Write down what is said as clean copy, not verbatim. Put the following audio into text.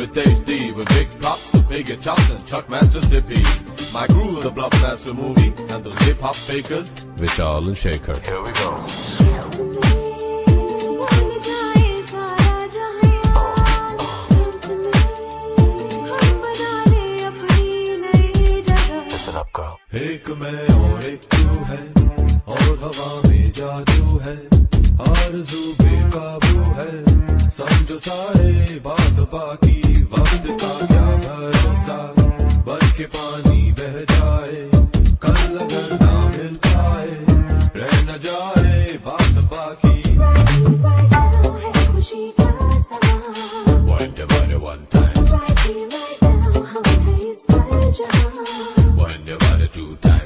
Heritage D with big props to Biggie Chops and Chuckmaster Sippy. My crew, the Bluffmaster movie, and those hip-hop fakers, Vishal and Shaker. Here we go. Listen up, girl. एक मैं और एक तू है, और हवा में जादू है, आरज़ू बेकाबू है, समझो सारे बात बाकी, वक्त का क्या भरोसा, बन के पानी बह जाए, कल अगर ना मिल पाए, रह न जाए बात बाकी। One divided one time, one divided two times.